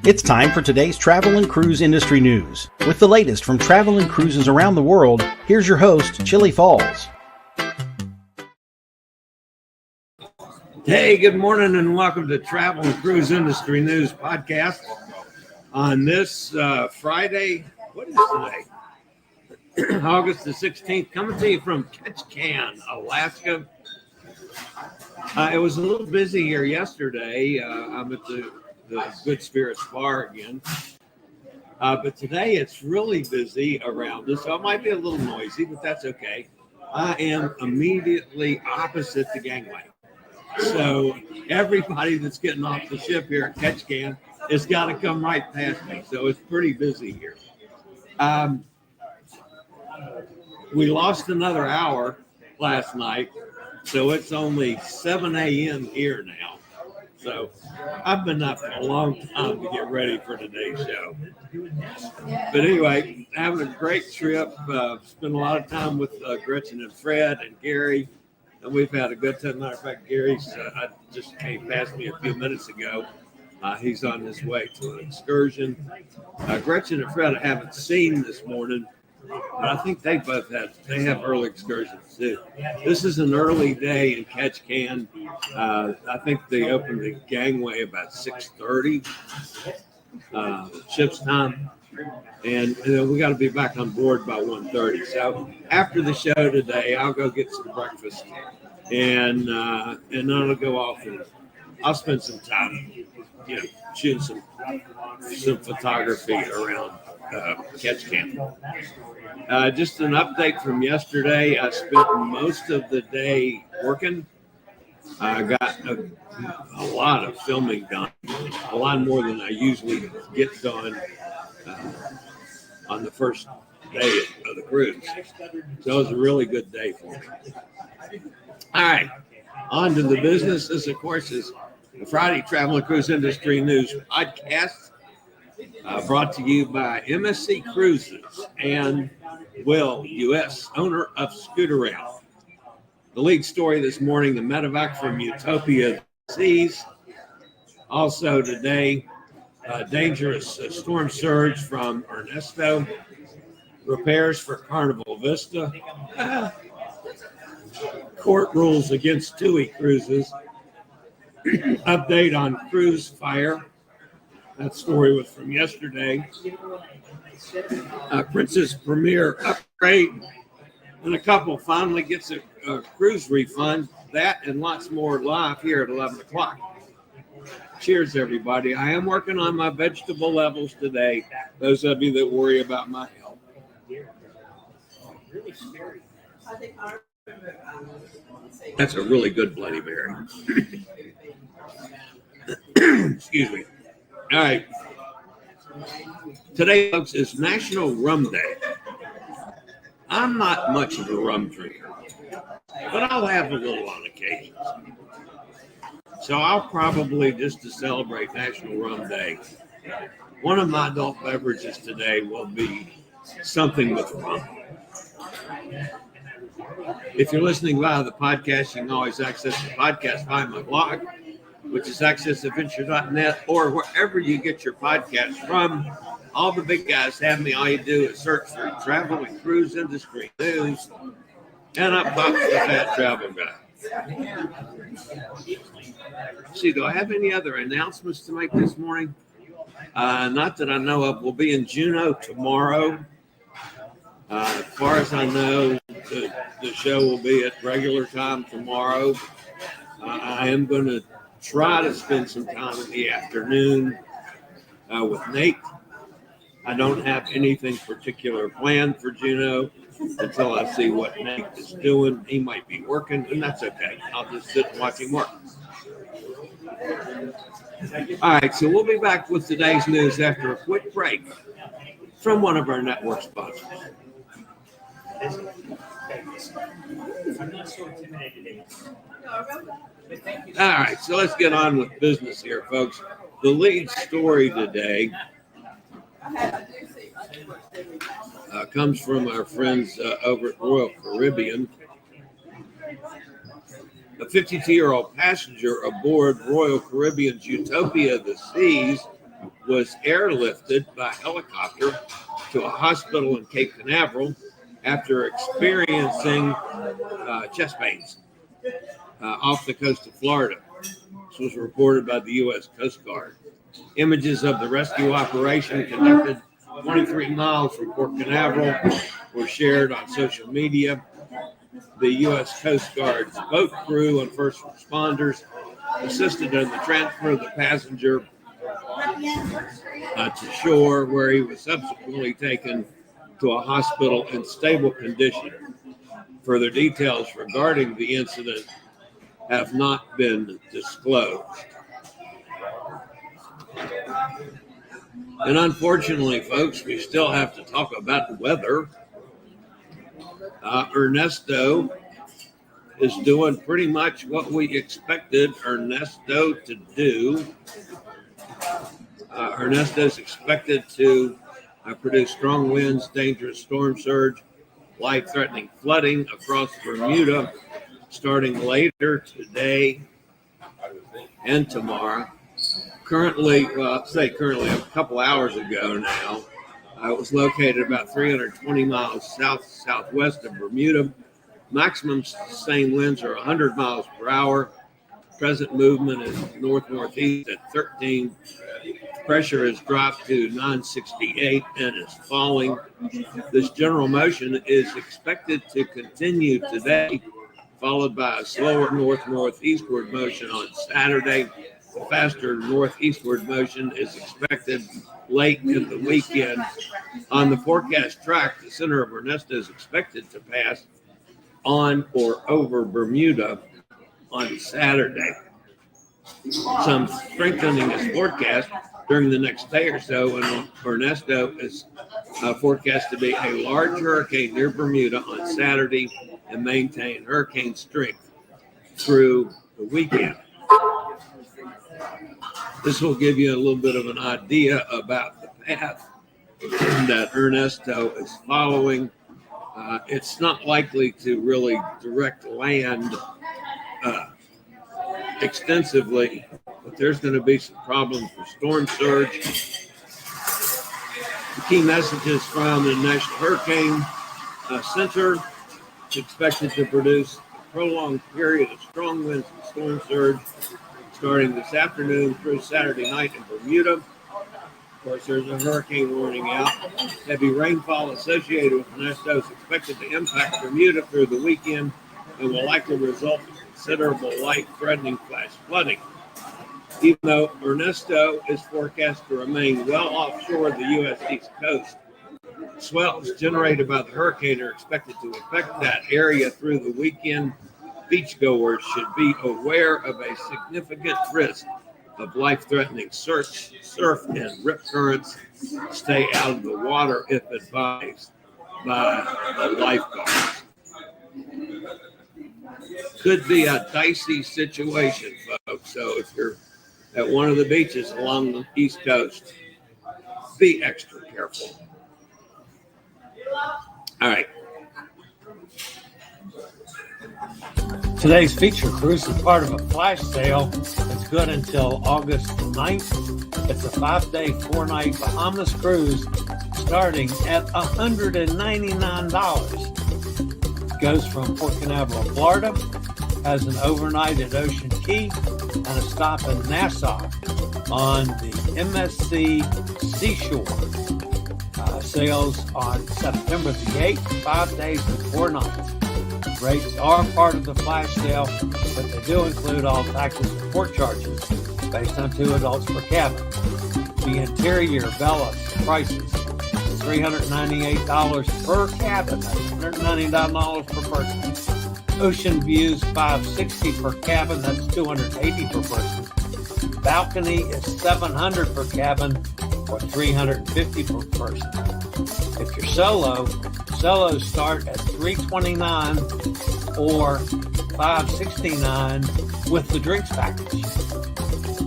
It's time for today's travel and cruise industry news. With the latest from travel and cruises around the world, here's your host, Chillie Falls. Hey, good morning and welcome to Travel and Cruise Industry News Podcast on this Friday. What is today? August the 16th, coming to you from Ketchikan, Alaska. It was a little busy here yesterday. I'm at the Good Spirits Bar again. But today it's really busy around us, so it might be a little noisy, but that's okay. I am immediately opposite the gangway. So everybody that's getting off the ship here at Ketchikan has got to come right past me. So it's pretty busy here. We lost another hour last night, so it's only 7 a.m. here now. So I've been up a long time to get ready for today's show. But anyway, having a great trip. Spent a lot of time with Gretchen and Fred and Gary. And we've had a good time. Matter of fact, Gary just came past me a few minutes ago. He's on his way to an excursion. Gretchen and Fred I haven't seen this morning, but I think they have early excursions too. This is an early day in Ketchikan. I think they opened the gangway about 6:30 ship's time. And we got to be back on board by 1:30. So after the show today, I'll go get some breakfast, and then I'll go off and I'll spend some time, shooting some photography around Ketchikan. Just an update from yesterday. I spent most of the day working. I got a lot of filming done, a lot more than I usually get done on the first day of the cruise. So it was a really good day for me. All right, on to the business. This, of course, is the Friday Travel and Cruise Industry News Podcast, brought to you by MSC Cruises and Will U.S., owner of Scooter Rail. The lead story this morning, the Medevac from Utopia seas. Also today, dangerous storm surge from Ernesto. Repairs for Carnival Vista. Court rules against TUI cruises. Update on cruise fire. That story was from yesterday. Princess Premier upgrade. And a couple finally gets a cruise refund. That and lots more live here at 11 o'clock. Cheers, everybody. I am working on my vegetable levels today. Those of you that worry about my health. That's a really good Bloody Mary. Excuse me. All right. Today, folks, is National Rum Day. I'm not much of a rum drinker, but I'll have a little on occasion. So I'll probably, just to celebrate National Rum Day, one of my adult beverages today will be something with rum. If you're listening via the podcast, you can always access the podcast via my blog, which is accessadventure.net, or wherever you get your podcast from. All the big guys have me. All you do is search for Travel and Cruise Industry News, and up pops the Fat Travel Guy. See, do I have any other announcements to make this morning? Not that I know of. We'll be in Juneau tomorrow. As far as I know, the show will be at regular time tomorrow. I am going to try to spend some time in the afternoon with Nate. I don't have anything particular planned for Juneau until I see what Nate is doing. He might be working, and that's okay. I'll just sit and watch him work. All right, so we'll be back with today's news after a quick break from one of our network sponsors. All right, so let's get on with business here, folks. The lead story today comes from our friends over at Royal Caribbean. A 52-year-old passenger aboard Royal Caribbean's Utopia of the Seas was airlifted by helicopter to a hospital in Cape Canaveral after experiencing chest pains off the coast of Florida. This was reported by the U.S. Coast Guard. Images of the rescue operation conducted 23 miles from Port Canaveral were shared on social media. The U.S. Coast Guard's boat crew and first responders assisted in the transfer of the passenger to shore, where he was subsequently taken to a hospital in stable condition. Further details regarding the incident have not been disclosed. And unfortunately, folks, we still have to talk about the weather. Ernesto is doing pretty much what we expected Ernesto to do. Ernesto is expected to produce strong winds, dangerous storm surge, life-threatening flooding across Bermuda starting later today and tomorrow. Currently, a couple hours ago now, it was located about 320 miles southwest of Bermuda. Maximum sustained winds are 100 miles per hour. Present movement is north-northeast at 13. Pressure has dropped to 968 and is falling. This general motion is expected to continue today, followed by a slower north-northeastward motion on Saturday. The faster northeastward motion is expected late in the weekend. On the forecast track, the center of Ernesto is expected to pass on or over Bermuda on Saturday. Some strengthening is forecast during the next day or so, and Ernesto is forecast to be a large hurricane near Bermuda on Saturday and maintain hurricane strength through the weekend. This will give you a little bit of an idea about the path that Ernesto is following. It's not likely to really direct land extensively, but there's going to be some problems with storm surge. The key messages from the National Hurricane Center: it's expected to produce a prolonged period of strong winds and storm surge starting this afternoon through Saturday night in Bermuda. Of course, there's a hurricane warning out. Heavy rainfall associated with Ernesto is expected to impact Bermuda through the weekend and will likely result in considerable life-threatening flash flooding. Even though Ernesto is forecast to remain well offshore the U.S. East Coast, swells generated by the hurricane are expected to affect that area through the weekend. Beachgoers should be aware of a significant risk of life-threatening surf and rip currents. Stay out of the water if advised by the lifeguards. Could be a dicey situation, folks. So if you're at one of the beaches along the East Coast, be extra careful. All right. Today's feature cruise is part of a flash sale that's good until August 9th. It's a 5-day, 4-night Bahamas cruise starting at $199. It goes from Port Canaveral, Florida, has an overnight at Ocean Key and a stop in Nassau on the MSC Seashore. Sails on September the 8th, 5 days and 4 nights. Rates are part of the flash sale, but they do include all taxes and port charges based on 2 adults per cabin. The interior Bella prices $398 per cabin. That's $199 per person. Ocean views $560 per cabin. That's $280 per person. Balcony is $700 per cabin or $350 per person. If you're solos start at $329 or $569 with the drinks package.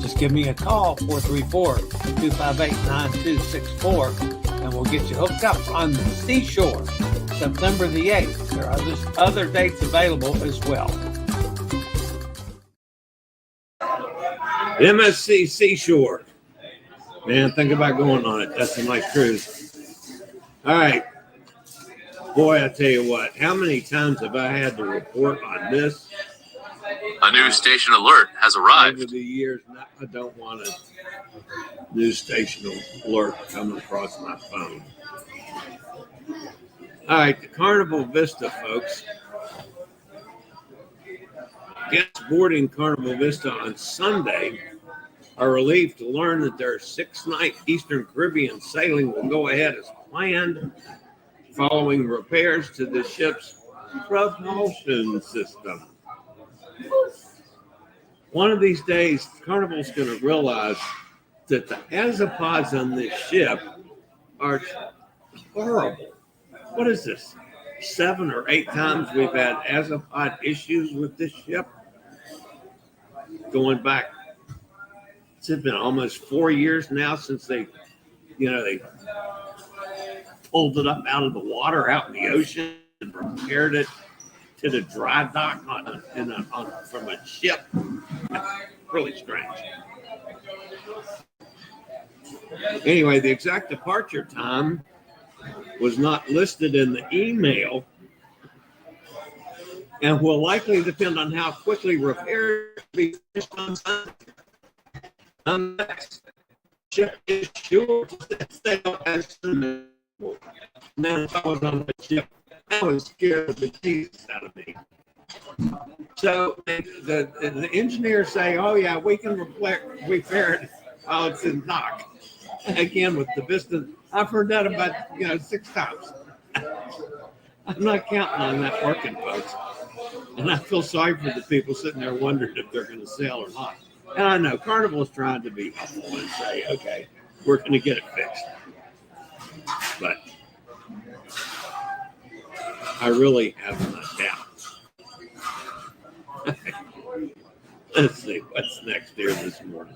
Just give me a call, 434-258-9264, and we'll get you hooked up on the Seashore, September the 8th. There are other dates available as well. MSC Seashore. Man, think about going on it. That's a nice cruise. All right. Boy, I tell you what, how many times have I had to report on this? A new station alert has arrived. Over the years, I don't want a new station alert coming across my phone. All right, the Carnival Vista, folks. Guests boarding Carnival Vista on Sunday are relieved to learn that their 6-night Eastern Caribbean sailing will go ahead as planned following repairs to the ship's propulsion system. One of these days, Carnival's going to realize that the azipods on this ship are horrible. What is this? 7 or 8 times we've had azipod issues with this ship. Going back, it's been almost 4 years now since they pulled it up out of the water, out in the ocean, and repaired it to the dry dock from a ship. That's really strange. Anyway, the exact departure time was not listed in the email and will likely depend on how quickly repairs be finished on Sunday. Unless ship is sure to sail as soon as possible. Now, if I was on the ship, I was scared the Jesus out of me. So the engineers say, "Oh yeah, we can repair it while it's in dock." Again, with the Vista, I've heard that about 6 times. I'm not counting on that working, folks. And I feel sorry for the people sitting there wondering if they're going to sail or not. And I know Carnival is trying to be helpful and say, "Okay, we're going to get it fixed." But I really have my doubts. Let's see what's next here this morning.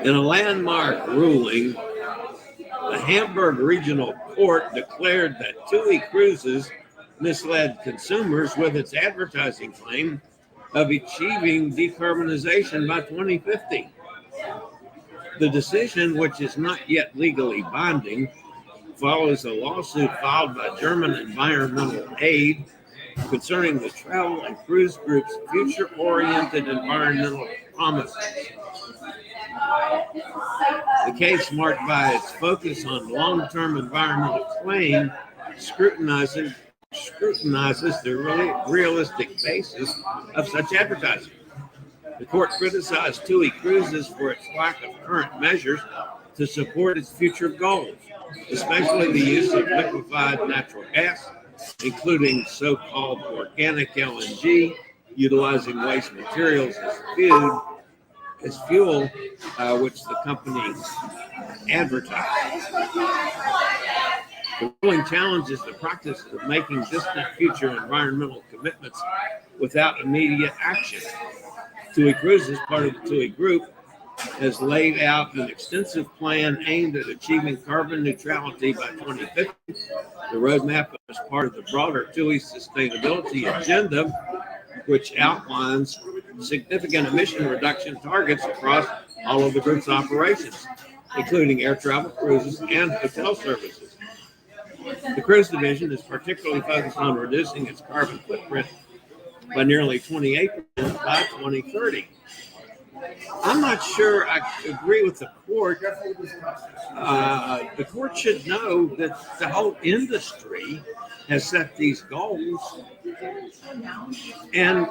In a landmark ruling, the Hamburg Regional Court declared that TUI Cruises misled consumers with its advertising claim of achieving decarbonization by 2050. The decision, which is not yet legally binding, follows a lawsuit filed by German Environmental Aid concerning the Travel and Cruise Group's future-oriented environmental promises. The case, marked by its focus on long-term environmental claim, scrutinizes the realistic basis of such advertising. The court criticized TUI Cruises for its lack of current measures to support its future goals, especially the use of liquefied natural gas, including so-called organic LNG, utilizing waste materials as fuel, which the company advertised. The ruling challenges the practice of making distant future environmental commitments without immediate action. TUI Cruises, part of the TUI Group, has laid out an extensive plan aimed at achieving carbon neutrality by 2050. The roadmap is part of the broader TUI sustainability agenda, which outlines significant emission reduction targets across all of the group's operations, including air travel, cruises, and hotel services. The cruise division is particularly focused on reducing its carbon footprint by nearly 28% by 2030. I'm not sure I agree with the court. The court should know that the whole industry has set these goals, and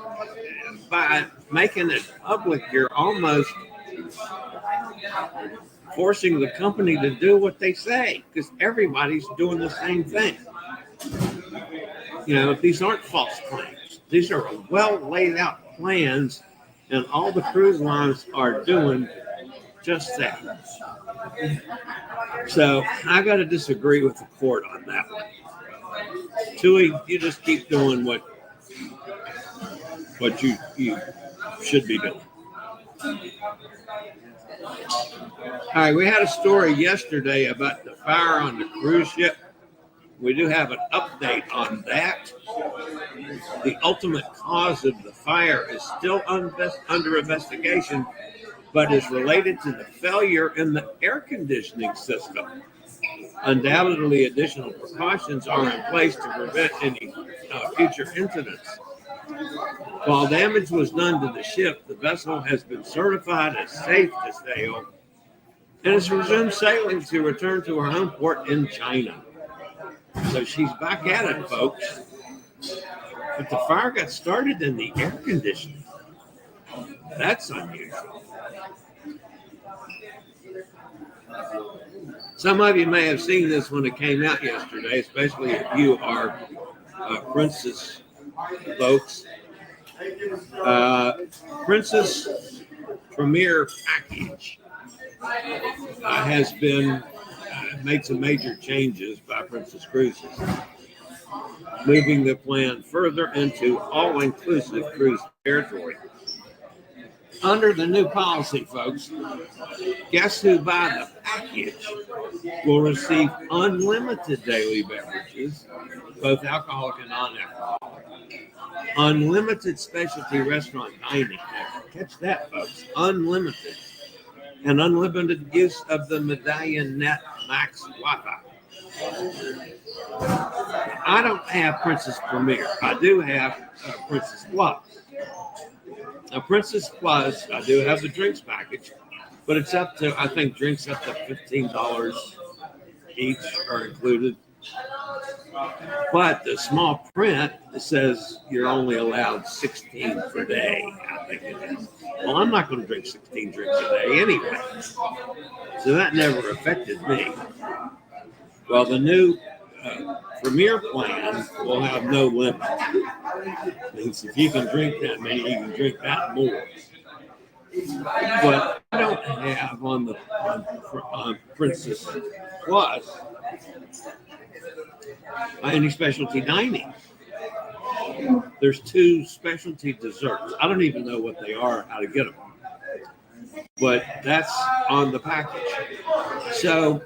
by making it public, you're almost forcing the company to do what they say, because everybody's doing the same thing. These aren't false claims. These are well laid out plans, and all the cruise lines are doing just that. So I got to disagree with the court on that one. TUI, you just keep doing what you should be doing. All right, we had a story yesterday about the fire on the cruise ship we do have an update on that. The ultimate cause of the fire is still under investigation, but is related to the failure in the air conditioning system. Undoubtedly, additional precautions are in place to prevent any future incidents. While damage was done to the ship, the vessel has been certified as safe to sail and has resumed sailing to return to her home port in China. So she's back at it, folks. But the fire got started in the air conditioning. That's unusual. Some of you may have seen this when it came out yesterday, especially if you are Princess folks. Princess Premier Package has been made some major changes by Princess Cruises, moving the plan further into all-inclusive cruise territory. Under the new policy, folks, guests who buy the package will receive unlimited daily beverages, both alcoholic and non-alcoholic, unlimited specialty restaurant dining. Catch that, folks, unlimited, and unlimited use of the Medallion Net Max Wi-Fi. I don't have Princess Premier. I do have Princess Plus. Now, Princess Plus, I do have the drinks package, but it's up to, I think, drinks up to $15 each are included. But the small print says you're only allowed 16 per day, I think it is. Well, I'm not going to drink 16 drinks a day anyway. So that never affected me. Well, the new Premier plan will have no limit. Means if you can drink that many, you can drink that more. But I don't have on Princess Plus any specialty dining. There's 2 specialty desserts. I don't even know what they are, how to get them. But that's on the package. So,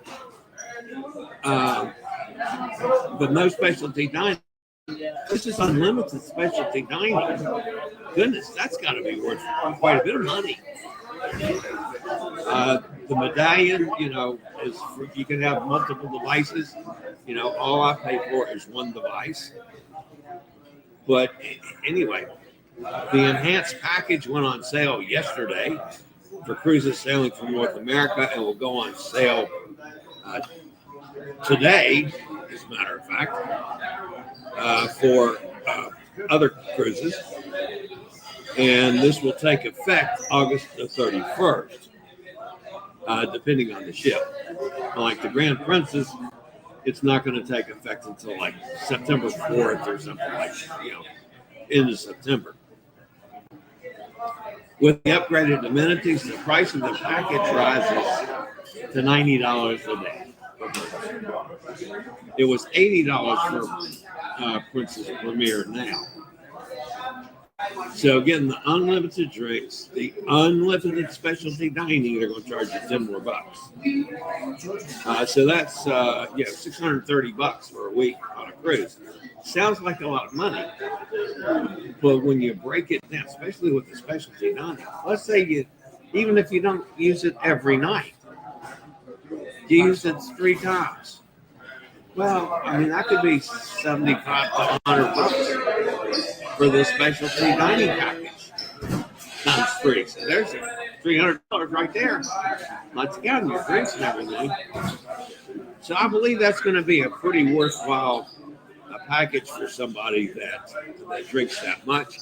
but no specialty dining. This is unlimited specialty dining. Goodness, that's got to be worth quite a bit of money. The medallion, is for, you can have multiple devices. All I pay for is one device. But anyway, the enhanced package went on sale yesterday for cruises sailing from North America and will go on sale today, as a matter of fact, for other cruises. And this will take effect August the 31st, depending on the ship. Like the Grand Princess, it's not going to take effect until like September 4th or something like that, into September. With the upgraded amenities, the price of the package rises to $90 a day. It was $80 for Princess Premier now. So again, the unlimited drinks, the unlimited specialty dining, they're going to charge you $10 more. So that's $630 for a week on a cruise. Sounds like a lot of money, but when you break it down, especially with the specialty dining, let's say even if you don't use it every night, you use it 3 times. Well, that could be $75 to $100 for the specialty dining package times 3. So there's $300 right there. Not to count your drinks and everything. So I believe that's going to be a pretty worthwhile package for somebody that drinks that much.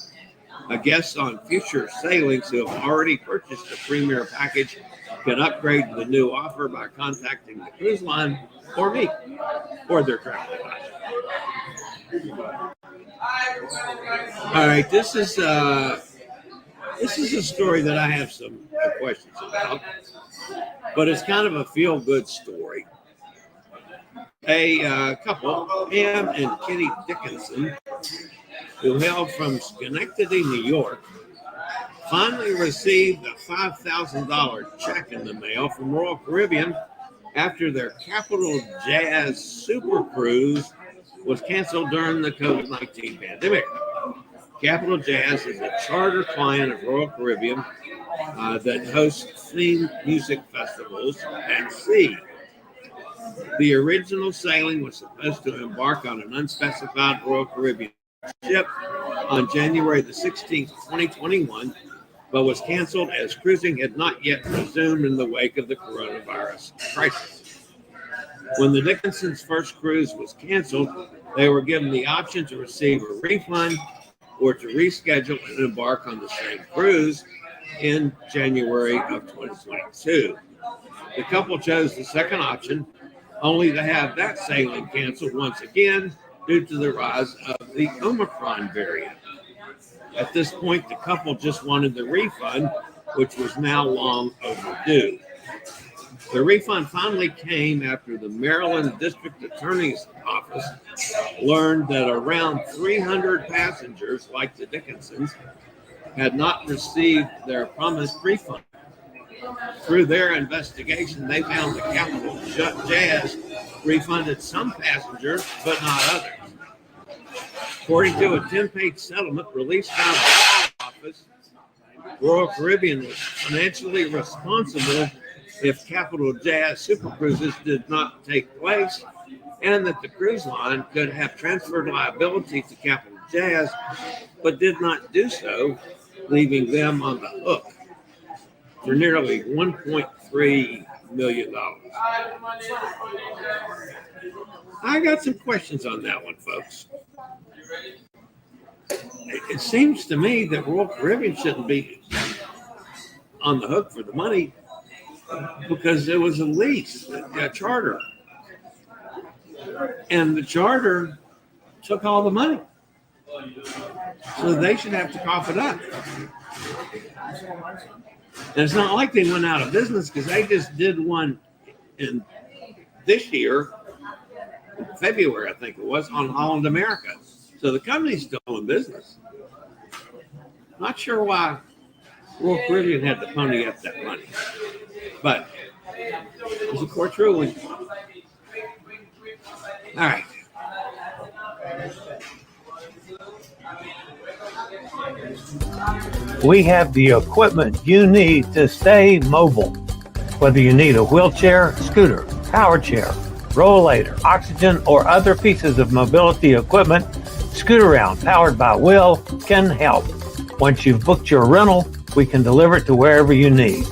Guests on future sailings who have already purchased a Premier package can upgrade to the new offer by contacting the cruise line or me or their travel advisor. All right, this is a story that I have some questions about, but it's kind of a feel-good story. A couple, Pam and Kitty Dickinson, who hail from Schenectady, New York, finally received a $5,000 check in the mail from Royal Caribbean after their Capital Jazz Super Cruise was canceled during the COVID-19 pandemic. Capital Jazz is a charter client of Royal Caribbean that hosts themed music festivals at sea. The original sailing was supposed to embark on an unspecified Royal Caribbean ship on January the 16th, 2021, but was canceled as cruising had not yet resumed in the wake of the coronavirus crisis. When the Dickinson's first cruise was canceled, they were given the option to receive a refund or to reschedule and embark on the same cruise in January of 2022. The couple chose the second option, only to have that sailing canceled once again due to the rise of the Omicron variant. At this point, the couple just wanted the refund, which was now long overdue. The refund finally came after the Maryland District Attorney's Office learned that around 300 passengers, like the Dickinsons, had not received their promised refund. Through their investigation, they found the Capital Jazz refunded some passengers, but not others. According to a 10-page settlement released by the office, Royal Caribbean was financially responsible if Capital Jazz super cruises did not take place, and that the cruise line could have transferred liability to Capital Jazz, but did not do so, leaving them on the hook for nearly $1.3 million. I got some questions on that one, folks. It seems to me that Royal Caribbean shouldn't be on the hook for the money because it was a lease, a charter. And the charter took all the money. So they should have to cough it up. And it's not like they went out of business because they just did one in this year, in February, I think it was, on Holland America. So the company's still in business. Not sure why Royal Caribbean had to pony up that money. But it was a court ruling. All right. We have the equipment you need to stay mobile. Whether you need a wheelchair, scooter, power chair, rollator, oxygen, or other pieces of mobility equipment, Scootaround, powered by Will, can help. Once you've booked your rental, we can deliver it to wherever you need.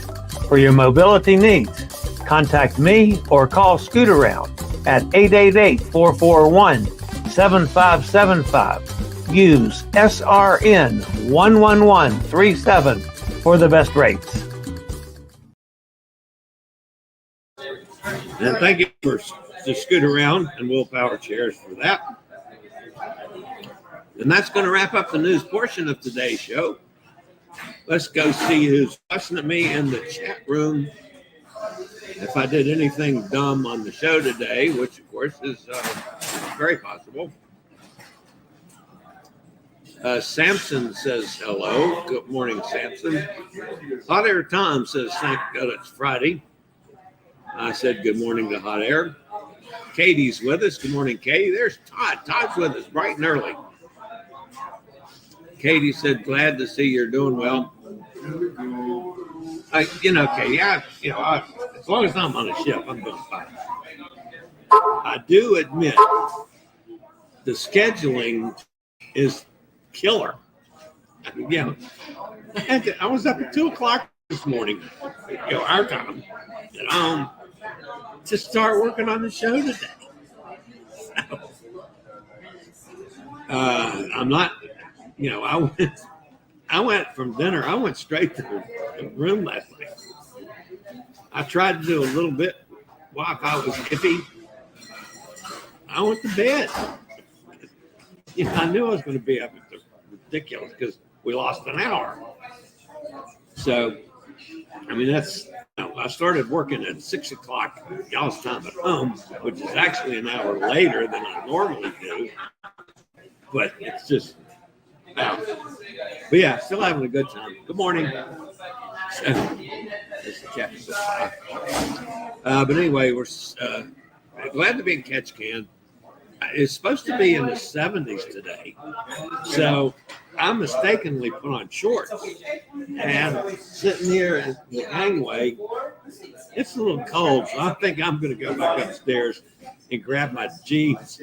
For your mobility needs, contact me or call Scootaround at 888-441-7575. Use SRN 11137 for the best rates. And thank you for the Scootaround and Will Power Chairs for that. And that's going to wrap up the news portion of today's show. Let's go see who's fussing at me in the chat room. If I did anything dumb on the show today, which of course is very possible. Samson says hello. Good morning, Samson. Hot Air Tom says thank God it's Friday. I said good morning to Hot Air. Katie's with us. Good morning, Katie. There's Todd. Todd's with us bright and early. Katie said, glad to see you're doing well. Katie, as long as I'm on a ship, I'm doing fine. I do admit the scheduling is killer. I was up at 2:00 this morning, our time, to start working on the show today. So, I'm not. I went from dinner. I went straight to the room last night. I tried to do a little bit Wi-Fi was iffy. I went to bed. I knew I was going to be up. It's ridiculous because we lost an hour. So, I started working at 6:00 y'all's time at home, which is actually an hour later than I normally do. But it's just. But yeah, still having a good time. Good morning. But anyway, we're glad to be in Catch Can. it's supposed to be in the 70s today. So I mistakenly put on shorts, and sitting here at the gangway, it's a little cold, so I think I'm going to go back upstairs and grab my jeans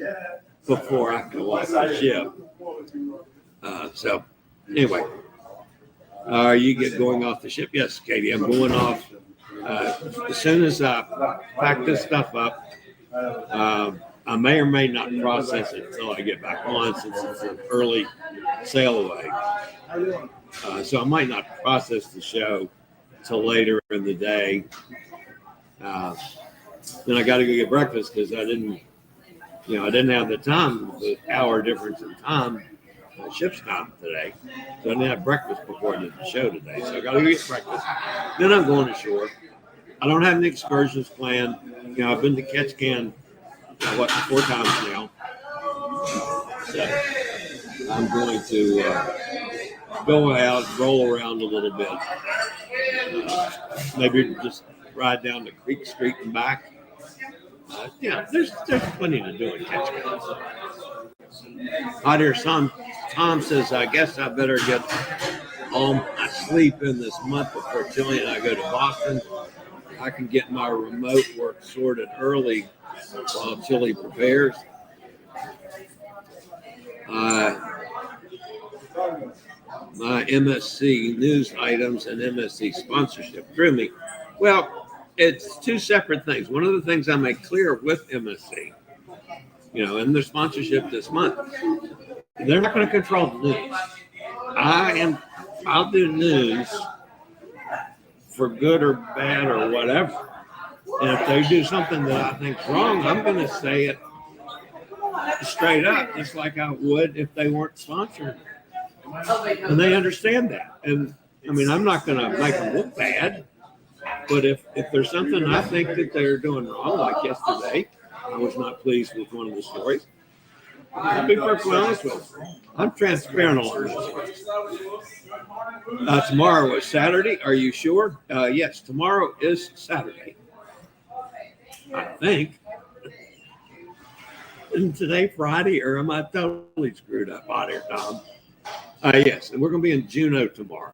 before I go off the ship. So anyway, are you going off the ship? Yes, Katie, I'm going off. As soon as I pack this stuff up, I may or may not process it until I get back on, since it's an early sail away. So I might not process the show till later in the day. Then I got to go get breakfast because I didn't have the time, the hour difference in time, ship's time today. So I didn't have breakfast before I did the show today. So I got to go get breakfast. Then I'm going ashore. I don't have any excursions planned. I've been to Ketchikan 4 times now. So I'm going to go out, roll around a little bit. Maybe just ride down to Creek Street and back. There's plenty to do in Ketchikan. Hi there, son. Tom says, I guess I better get all my sleep in this month before Chillie and I go to Boston. I can get my remote work sorted early while Chillie prepares. My MSC news items and MSC sponsorship through me. Well, it's two separate things. One of the things I make clear with MSC, in their sponsorship this month, they're not going to control the news. I'll do news for good or bad or whatever. And if they do something that I think's wrong, I'm going to say it straight up, just like I would if they weren't sponsored. And they understand that. And I'm not going to make them look bad. But if there's something I think that they're doing wrong, like yesterday, I was not pleased with one of the stories. I'll be perfectly honest with you. I'm transparent on this. Tomorrow is Saturday. Are you sure? Yes, tomorrow is Saturday. I think. Isn't today Friday, or am I totally screwed up out here, Tom? Yes, and we're going to be in Juneau tomorrow.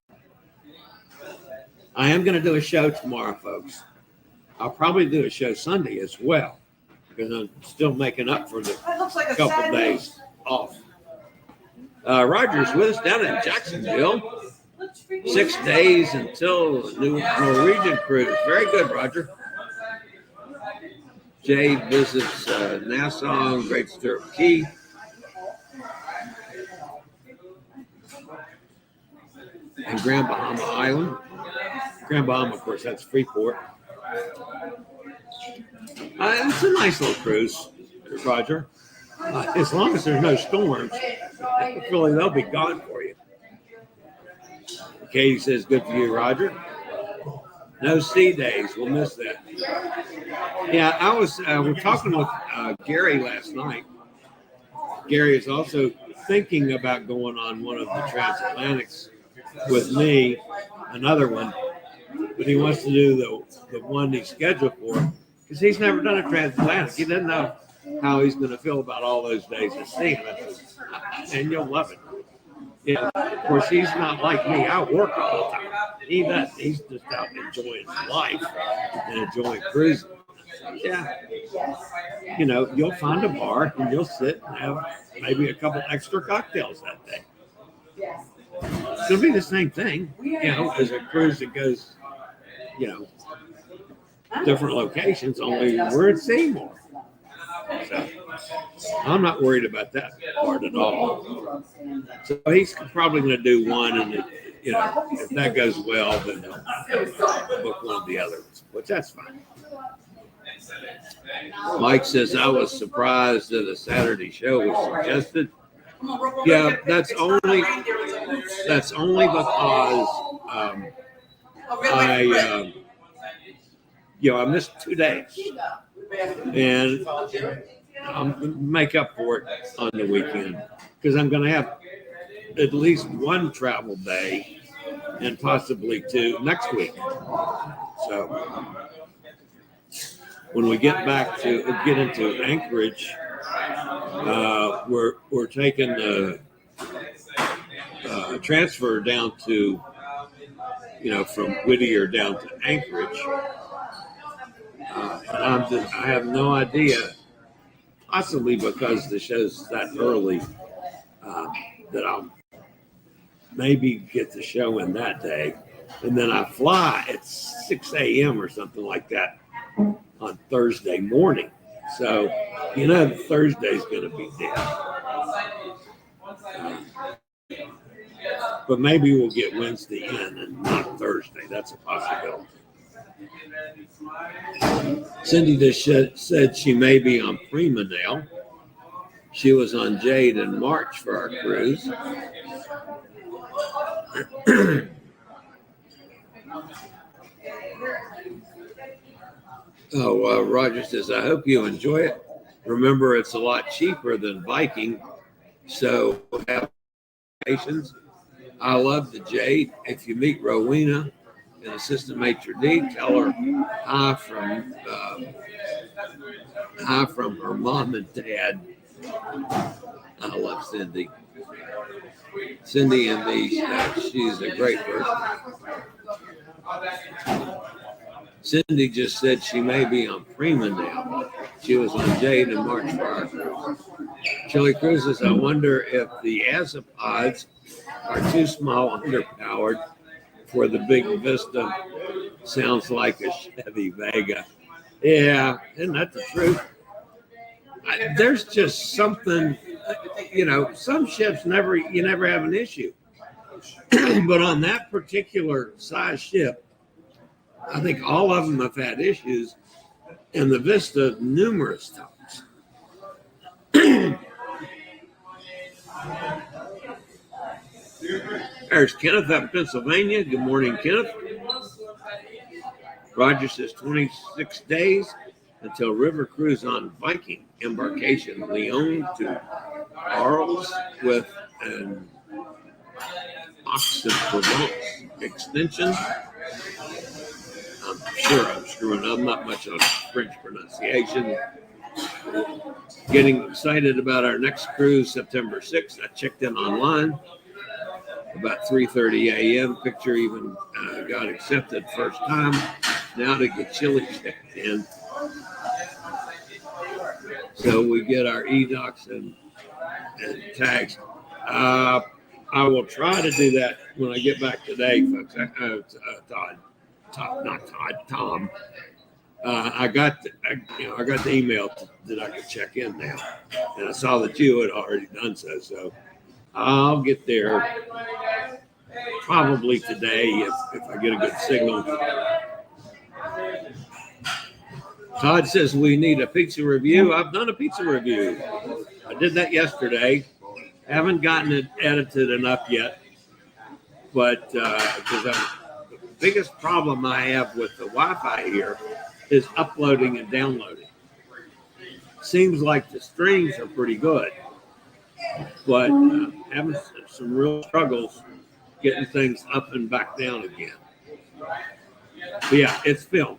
I am going to do a show tomorrow, folks. I'll probably do a show Sunday as well, because I'm still making up for the couple days off. Roger's with us down in Jacksonville. 6 days until the new Norwegian cruise. Very good, Roger. Jade visits Nassau and Great Stirrup Key. And Grand Bahama Island. Grand Bahama, of course, that's Freeport. It's a nice little cruise, Roger. As long as there's no storms, really, they'll be gone for you. Katie says, good for you, Roger. No sea days. We'll miss that. Yeah, I was, we're talking with Gary last night. Gary is also thinking about going on one of the transatlantics with me, another one, but he wants to do the one he's scheduled for because he's never done a transatlantic. He doesn't know how he's going to feel about all those days at sea, and you'll love it. Yeah, of course, he's not like me. I work all the time. He does. He's just out enjoying life and enjoying cruising. Yeah. You'll find a bar and you'll sit and have maybe a couple extra cocktails that day. It's going to be the same thing, as a cruise that goes, different locations, only we're at sea more. So I'm not worried about that part at all. So he's probably going to do one, and if that goes well, then he'll book one of the others, which that's fine. Mike says, I was surprised that a Saturday show was suggested. Yeah, that's only because I missed 2 days, and I'll make up for it on the weekend because I'm going to have at least one travel day and possibly two next week. So when we get into Anchorage we're taking the transfer down to, from Whittier down to Anchorage. I have no idea, possibly because the show's that early, that I'll maybe get the show in that day. And then I fly at 6 a.m. or something like that on Thursday morning. So, Thursday's going to be dead. But maybe we'll get Wednesday in and not Thursday. That's a possibility. Cindy just said she may be on Prima now. She was on Jade in March for our cruise. Roger says, I hope you enjoy it. Remember, it's a lot cheaper than Viking, so have patience. I love the Jade. If you meet Rowena and Assistant Maitre D, tell her hi from her mom and dad. I love Cindy. Cindy and me, she's a great person. Cindy just said she may be on Prima now. She was on Jade in March for our cruise. Chillie Cruises, I wonder if the Azapods are too small, underpowered for the big Vista. Sounds like a Chevy Vega. Yeah, isn't that the truth? There's just something, some ships you never have an issue. But on that particular size ship, I think all of them have had issues, and the Vista numerous times. There's Kenneth up in Pennsylvania. Good morning, Kenneth. Roger says 26 days until river cruise on Viking embarkation, Lyon to Arles with an Aix-en-Provence extension. I'm sure I'm screwing up. I'm not much on French pronunciation. Getting excited about our next cruise, September 6th. I checked in online about 3:30 a.m. Picture even got accepted first time. Now to get Chillie checked in. So we get our e-docs and tags. I will try to do that when I get back today, folks. Tom. I got the email that I could check in now, and I saw that you had already done so. So I'll get there probably today if I get a good signal. Todd says we need a pizza review. I've done a pizza review. I did that yesterday. Haven't gotten it edited enough yet, but because the biggest problem I have with the Wi-Fi here is uploading and downloading. Seems like the streams are pretty good, but having some real struggles getting things up and back down again. But yeah, it's filmed.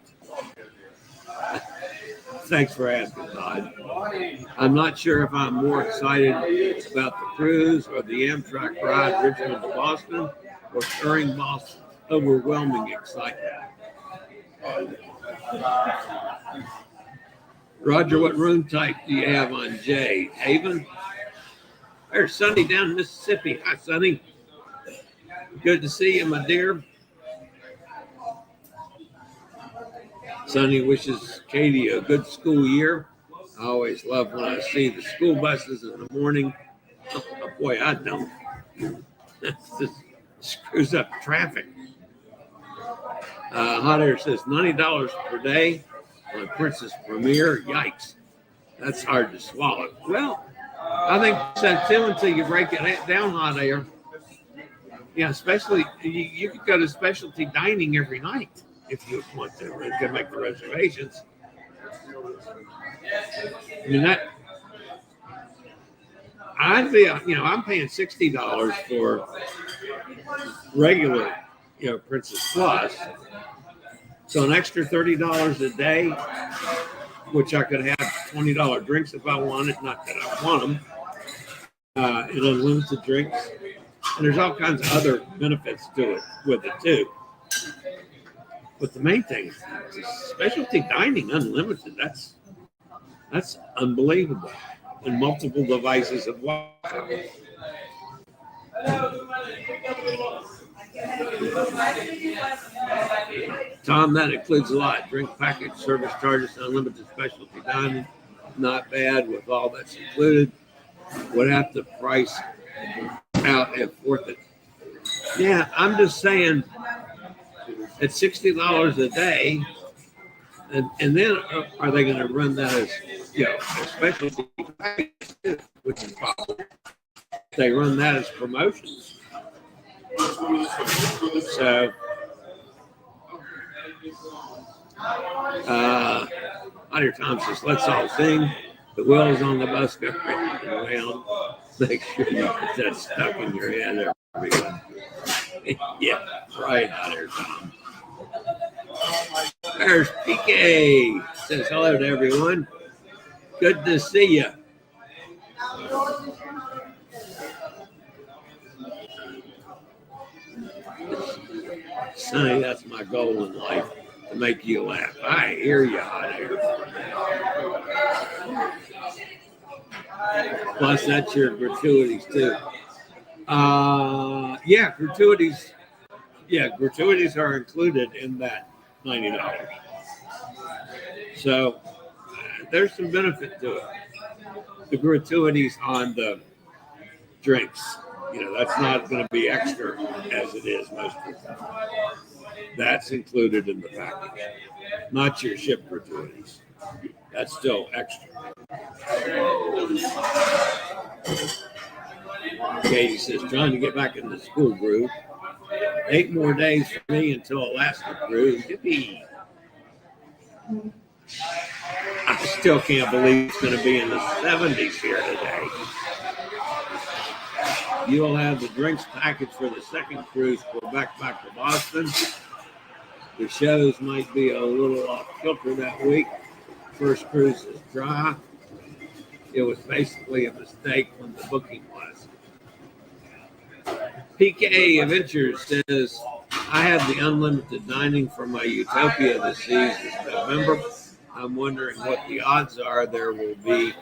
Thanks for asking, Todd. I'm not sure if I'm more excited about the cruise or the Amtrak ride Richmond to Boston or stirring Boston. Overwhelming excitement. Roger, what room type do you have on Jade? Haven? There's Sonny down in Mississippi. Hi, Sonny. Good to see you, my dear. Sonny wishes Katie a good school year. I always love when I see the school buses in the morning. Oh boy, I don't. This screws up traffic. Hot Air says $90 per day on Princess Premier. Yikes. That's hard to swallow. Well, I think that's until you break it down, Hot Air. Yeah, especially you could go to specialty dining every night if you want to. You can make the reservations. I mean, I'm paying $60 for regular, Princess Plus. So an extra $30 a day, which I could have $20 drinks if I wanted. Not that I want them. And unlimited drinks. And there's all kinds of other benefits to it with it too. But the main thing is specialty dining unlimited. That's unbelievable. And multiple devices of Wi-Fi. Tom, that includes a lot. Drink package, service charges, unlimited specialty dining. Not bad with all that's included. Would have to price out if worth it. Yeah, I'm just saying at $60 a day, and then are they going to run that as a specialty package, which is possible. They run that as promotions. So Hunter Tom says, let's all sing. The wheels on the bus go round and around. Make sure you get that stuck in your head, everyone. Yeah, right, Hunter Tom. There's PK. Says hello to everyone. Good to see you. Sonny, that's my goal in life, to make you laugh. I hear you out there. Plus, that's your gratuities too. Gratuities. Yeah, gratuities are included in that $90. So there's some benefit to it. The gratuities on the drinks. That's not going to be extra as it is most of the time. That's included in the package. Not your ship gratuities. That's still extra. Katie says, trying to get back in the school groove. 8 more days for me until Alaska cruise. Yippee. I still can't believe it's going to be in the 70s here today. You'll have the drinks package for the second cruise back to Boston. The shows might be a little off kilter that week. First cruise is dry. It was basically a mistake when the booking was. PK Adventures says, I had the unlimited dining for my Utopia this season in November. I'm wondering what the odds are there will be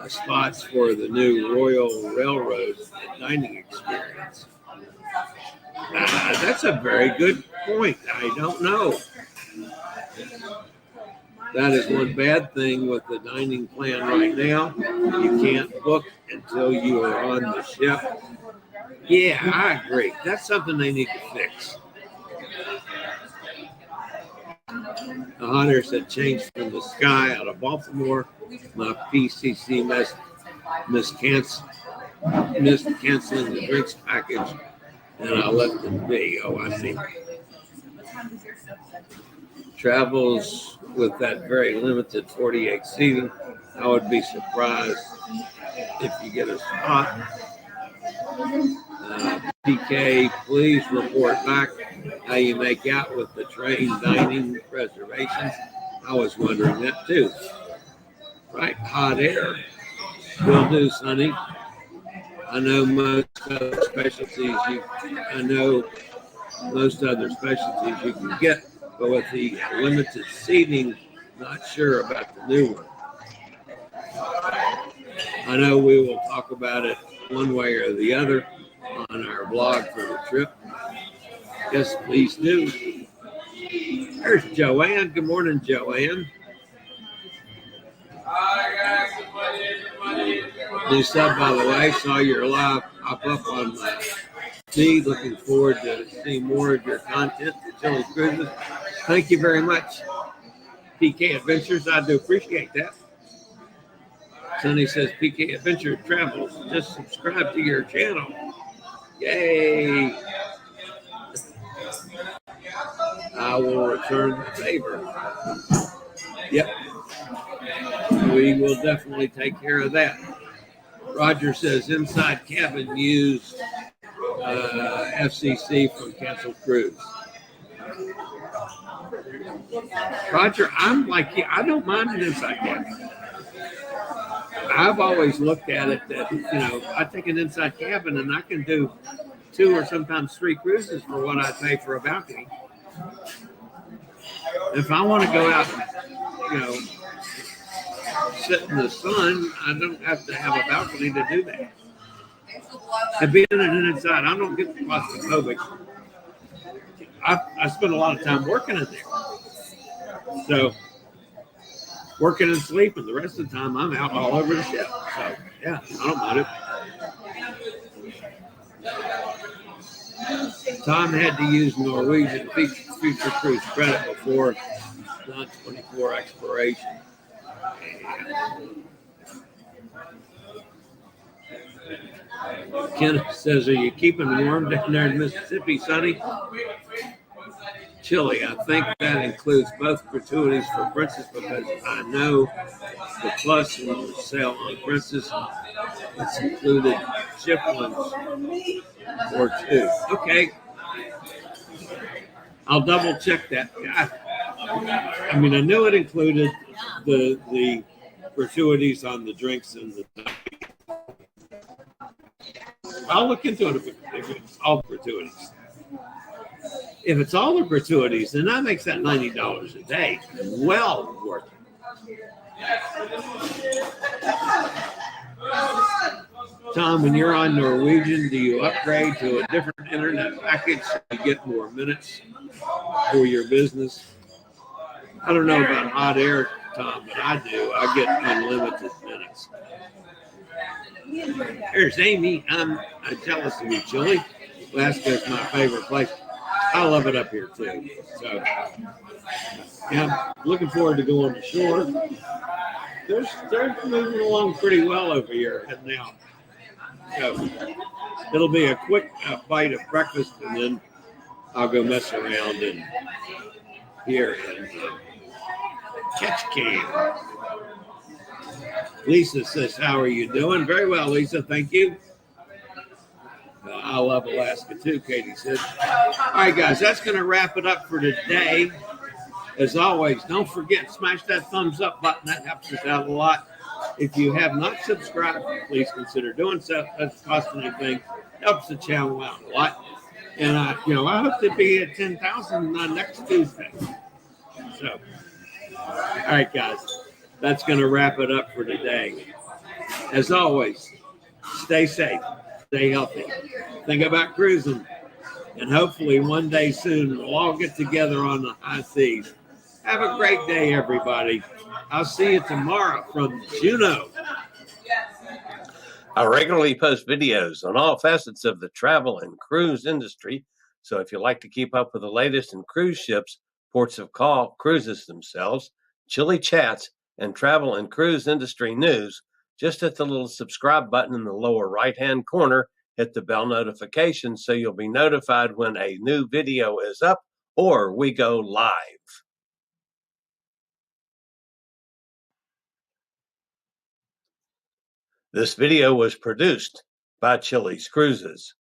spots for the new Royal Railroad dining experience. That's a very good point. I don't know. That is one bad thing with the dining plan right now. You can't book until you are on the ship. Yeah, I agree. That's something they need to fix. The Hunter said changed from the sky out of Baltimore. My PCC missed canceling the drinks package, and I left it be. Oh, I see. Travels with that very limited 48 seating. I would be surprised if you get a spot. PK, please report back how you make out with the train dining reservations. I was wondering that too. Right, hot air. Will do, Sonny. I know most other specialties you can get, but with the limited seating, not sure about the new one. I know we will talk about it one way or the other on our blog for the trip. Yes, please do. There's Joanne. Good morning, Joanne. New sub, by the way. Saw your live pop up on my feed. Looking forward to seeing more of your content for Chillie Cruises. Thank you very much, PK Adventures. I do appreciate that. Sonny says, PK Adventure Travels. Just subscribe to your channel. Yay. I will return the favor. Yep. We will definitely take care of that. Roger says, inside cabin used FCC from canceled cruise. Roger, I'm like you. I don't mind an inside cabin. I've always looked at it that, I take an inside cabin and I can do 2 or sometimes 3 cruises for what I pay for a balcony. If I want to go out and, sit in the sun, I don't have to have a balcony to do that. And being in an inside, I don't get claustrophobic. I spend a lot of time working in there. So, working and sleeping. The rest of the time, I'm out all over the ship. So, yeah, I don't mind it. Tom had to use Norwegian Future Cruise credit before non-24 expiration. Kenneth says, are you keeping warm down there in Mississippi, Sonny? Chillie, I think that includes both gratuities for Princess because I know the plus in the sale on Princess, it's included ship ones or 2. Okay. I'll double check that. I knew it included the gratuities on the drinks and the. I'll look into it if it's all gratuities. If it's all the gratuities, then that makes that $90 a day well worth it. Tom, when you're on Norwegian, do you upgrade to a different internet package so you get more minutes for your business? I don't know about hot air, Tom, but I do. I get unlimited minutes. There's Amy. I'm jealous of you, Chillie. Alaska's my favorite place. I love it up here too. So, yeah, looking forward to going to shore. They're moving along pretty well over here and now. So it'll be a quick bite of breakfast, and then I'll go mess around and here and catch can. Lisa says, how are you doing? Very well, Lisa. Thank you. I love Alaska too, Katie says. All right, guys, that's going to wrap it up for today. As always, don't forget, smash that thumbs up button. That helps us out a lot. If you have not subscribed, please consider doing so. It doesn't cost anything. Helps the channel out a lot. And I hope to be at 10,000 next Tuesday. So, all right, guys, that's going to wrap it up for today. As always, stay safe, stay healthy, think about cruising, and hopefully one day soon we'll all get together on the high seas. Have a great day, everybody. I'll see you tomorrow from Juneau. I regularly post videos on all facets of the travel and cruise industry. So if you like to keep up with the latest in cruise ships, ports of call, cruises themselves, Chillie chats, and travel and cruise industry news, just hit the little subscribe button in the lower right-hand corner, hit the bell notification so you'll be notified when a new video is up or we go live. This video was produced by Chillie's Cruises.